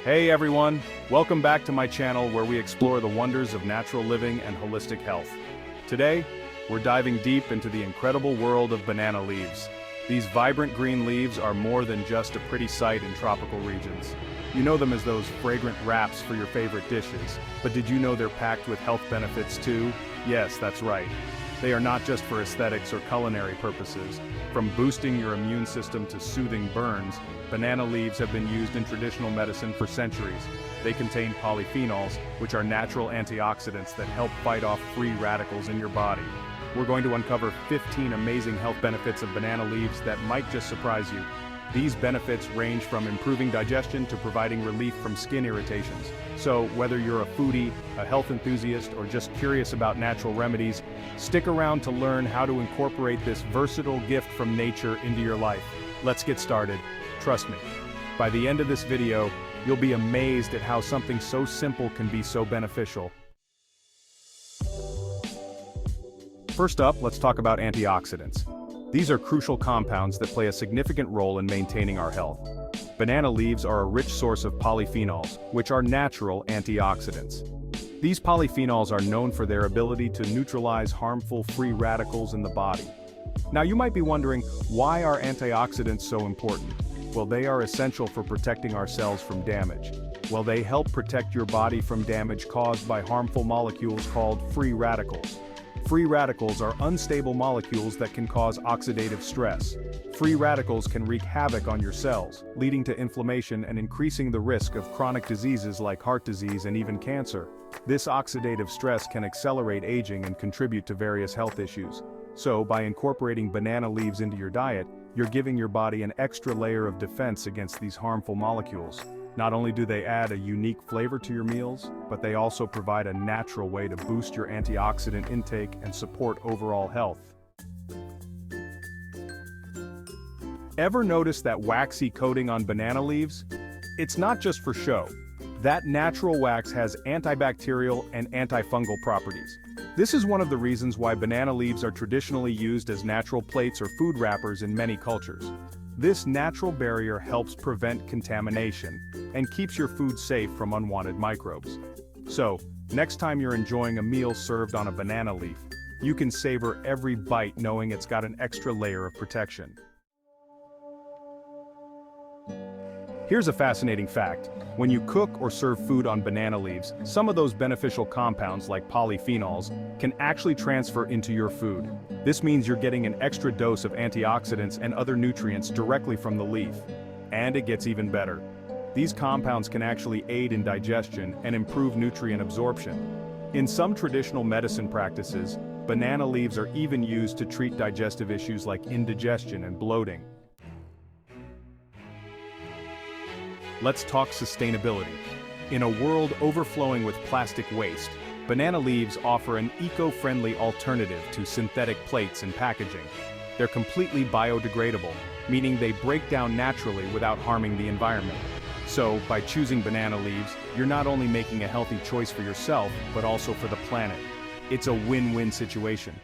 Hey everyone, welcome back to my channel where we explore the wonders of natural living and holistic health. Today, we're diving deep into the incredible world of banana leaves. These vibrant green leaves are more than just a pretty sight in tropical regions. You know them as those fragrant wraps for your favorite dishes, but did you know they're packed with health benefits too? Yes, that's right. They are not just for aesthetics or culinary purposes. From boosting your immune system to soothing burns, banana leaves have been used in traditional medicine for centuries. They contain polyphenols, which are natural antioxidants that help fight off free radicals in your body. We're going to uncover 15 amazing health benefits of banana leaves that might just surprise you. These benefits range from improving digestion to providing relief from skin irritations. So, whether you're a foodie, a health enthusiast, or just curious about natural remedies, stick around to learn how to incorporate this versatile gift from nature into your life. Let's get started. Trust me, by the end of this video, you'll be amazed at how something so simple can be so beneficial. First up, let's talk about antioxidants. These are crucial compounds that play a significant role in maintaining our health. Banana leaves are a rich source of polyphenols, which are natural antioxidants. These polyphenols are known for their ability to neutralize harmful free radicals in the body. Now you might be wondering, why are antioxidants so important? Well, they are essential for protecting our cells from damage. Well, they help protect your body from damage caused by harmful molecules called free radicals. Free radicals are unstable molecules that can cause oxidative stress. Free radicals can wreak havoc on your cells, leading to inflammation and increasing the risk of chronic diseases like heart disease and even cancer. This oxidative stress can accelerate aging and contribute to various health issues. So, by incorporating banana leaves into your diet, you're giving your body an extra layer of defense against these harmful molecules. Not only do they add a unique flavor to your meals, but they also provide a natural way to boost your antioxidant intake and support overall health. Ever notice that waxy coating on banana leaves? It's not just for show. That natural wax has antibacterial and antifungal properties. This is one of the reasons why banana leaves are traditionally used as natural plates or food wrappers in many cultures. This natural barrier helps prevent contamination and keeps your food safe from unwanted microbes. So, next time you're enjoying a meal served on a banana leaf, you can savor every bite knowing it's got an extra layer of protection. Here's a fascinating fact. When you cook or serve food on banana leaves, some of those beneficial compounds like polyphenols can actually transfer into your food. This means you're getting an extra dose of antioxidants and other nutrients directly from the leaf. And it gets even better. These compounds can actually aid in digestion and improve nutrient absorption. In some traditional medicine practices, banana leaves are even used to treat digestive issues like indigestion and bloating. Let's talk sustainability. In a world overflowing with plastic waste, banana leaves offer an eco-friendly alternative to synthetic plates and packaging. They're completely biodegradable, meaning they break down naturally without harming the environment. So, by choosing banana leaves, you're not only making a healthy choice for yourself, but also for the planet. It's a win-win situation.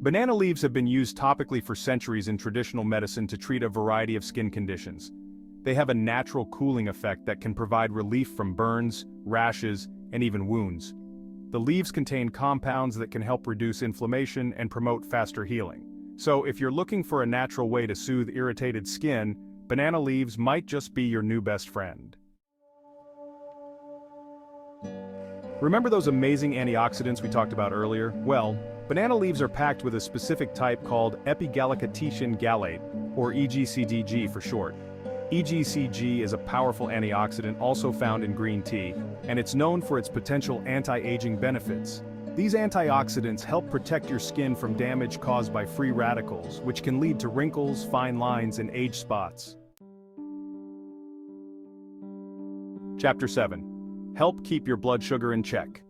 Banana leaves have been used topically for centuries in traditional medicine to treat a variety of skin conditions. They have a natural cooling effect that can provide relief from burns, rashes, and even wounds. The leaves contain compounds that can help reduce inflammation and promote faster healing. So, if you're looking for a natural way to soothe irritated skin, banana leaves might just be your new best friend. Remember those amazing antioxidants we talked about earlier? Well, banana leaves are packed with a specific type called epigallocatechin gallate, or EGCDG for short. EGCG is a powerful antioxidant also found in green tea, and it's known for its potential anti-aging benefits. These antioxidants help protect your skin from damage caused by free radicals, which can lead to wrinkles, fine lines, and age spots. Chapter 7. Help keep your blood sugar in check.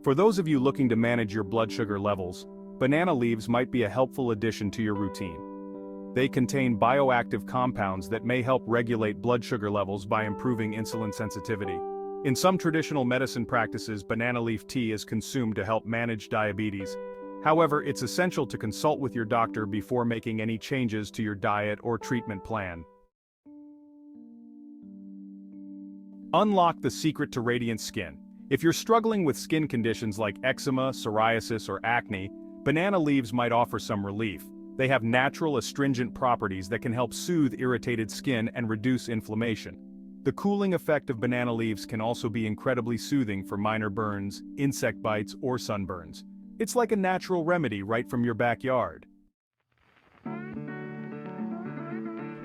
For those of you looking to manage your blood sugar levels, banana leaves might be a helpful addition to your routine. They contain bioactive compounds that may help regulate blood sugar levels by improving insulin sensitivity. In some traditional medicine practices, banana leaf tea is consumed to help manage diabetes. However, it's essential to consult with your doctor before making any changes to your diet or treatment plan. Unlock the secret to radiant skin. If you're struggling with skin conditions like eczema, psoriasis, or acne, banana leaves might offer some relief. They have natural astringent properties that can help soothe irritated skin and reduce inflammation. The cooling effect of banana leaves can also be incredibly soothing for minor burns, insect bites, or sunburns. It's like a natural remedy right from your backyard.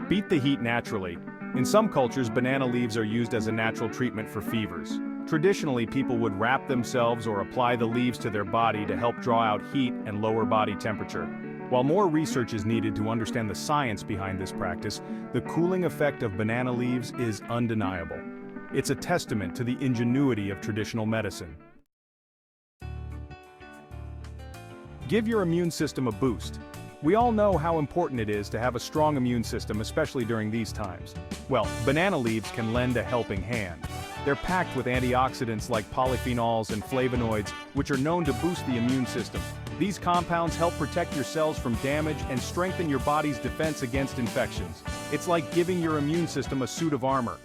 Beat the heat naturally. In some cultures, banana leaves are used as a natural treatment for fevers. Traditionally, people would wrap themselves or apply the leaves to their body to help draw out heat and lower body temperature. While more research is needed to understand the science behind this practice, the cooling effect of banana leaves is undeniable. It's a testament to the ingenuity of traditional medicine. Give your immune system a boost. We all know how important it is to have a strong immune system, especially during these times. Well, banana leaves can lend a helping hand. They're packed with antioxidants like polyphenols and flavonoids, which are known to boost the immune system. These compounds help protect your cells from damage and strengthen your body's defense against infections. It's like giving your immune system a suit of armor.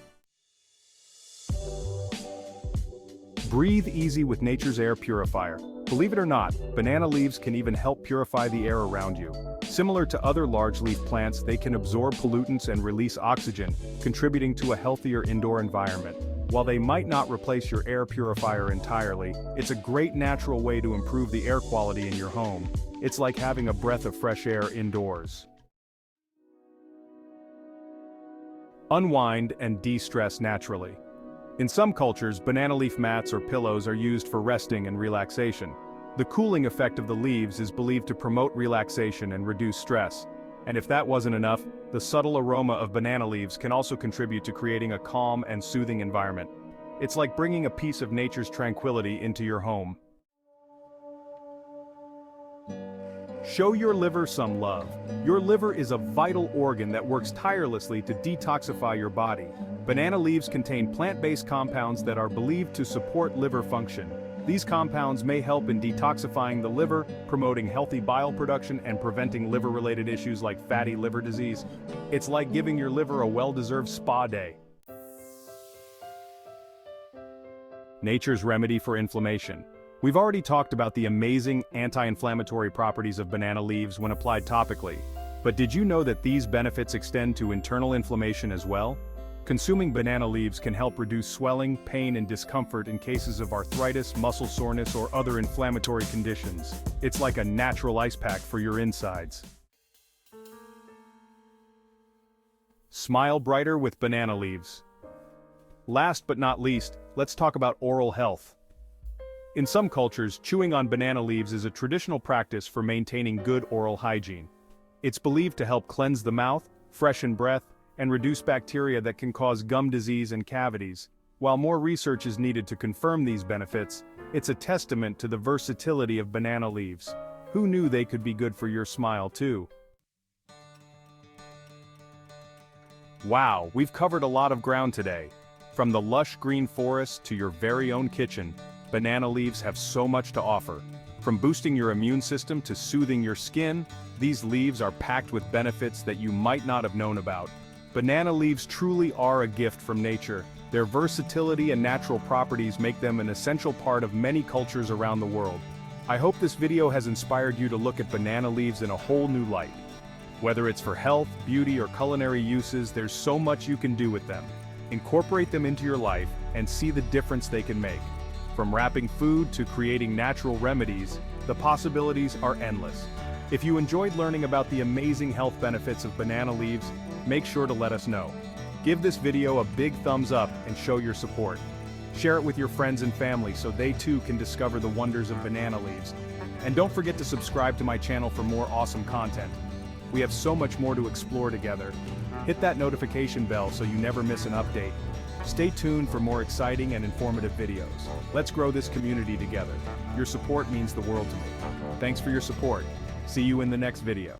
Breathe easy with nature's air purifier. Believe it or not, banana leaves can even help purify the air around you. Similar to other large-leaf plants, they can absorb pollutants and release oxygen, contributing to a healthier indoor environment. While they might not replace your air purifier entirely, it's a great natural way to improve the air quality in your home. It's like having a breath of fresh air indoors. Unwind and de-stress naturally. In some cultures, banana leaf mats or pillows are used for resting and relaxation. The cooling effect of the leaves is believed to promote relaxation and reduce stress. And if that wasn't enough, the subtle aroma of banana leaves can also contribute to creating a calm and soothing environment. It's like bringing a piece of nature's tranquility into your home. Show your liver some love. Your liver is a vital organ that works tirelessly to detoxify your body. Banana leaves contain plant-based compounds that are believed to support liver function. These compounds may help in detoxifying the liver, promoting healthy bile production, and preventing liver-related issues like fatty liver disease. It's like giving your liver a well-deserved spa day. Nature's remedy for inflammation. We've already talked about the amazing anti-inflammatory properties of banana leaves when applied topically. But did you know that these benefits extend to internal inflammation as well? Consuming banana leaves can help reduce swelling, pain, and discomfort in cases of arthritis, muscle soreness, or other inflammatory conditions. It's like a natural ice pack for your insides. Smile brighter with banana leaves. Last but not least, let's talk about oral health. In some cultures, chewing on banana leaves is a traditional practice for maintaining good oral hygiene. It's believed to help cleanse the mouth, freshen breath, and reduce bacteria that can cause gum disease and cavities. While more research is needed to confirm these benefits, it's a testament to the versatility of banana leaves. Who knew they could be good for your smile too? Wow, we've covered a lot of ground today. From the lush green forest to your very own kitchen, banana leaves have so much to offer. From boosting your immune system to soothing your skin, these leaves are packed with benefits that you might not have known about. Banana leaves truly are a gift from nature. Their versatility and natural properties make them an essential part of many cultures around the world. I hope this video has inspired you to look at banana leaves in a whole new light. Whether it's for health, beauty, or culinary uses, there's so much you can do with them. Incorporate them into your life and see the difference they can make. From wrapping food to creating natural remedies, the possibilities are endless. If you enjoyed learning about the amazing health benefits of banana leaves, make sure to let us know. Give this video a big thumbs up and show your support. Share it with your friends and family so they too can discover the wonders of banana leaves. And don't forget to subscribe to my channel for more awesome content. We have so much more to explore together. Hit that notification bell so you never miss an update. Stay tuned for more exciting and informative videos. Let's grow this community together. Your support means the world to me. Thanks for your support. See you in the next video.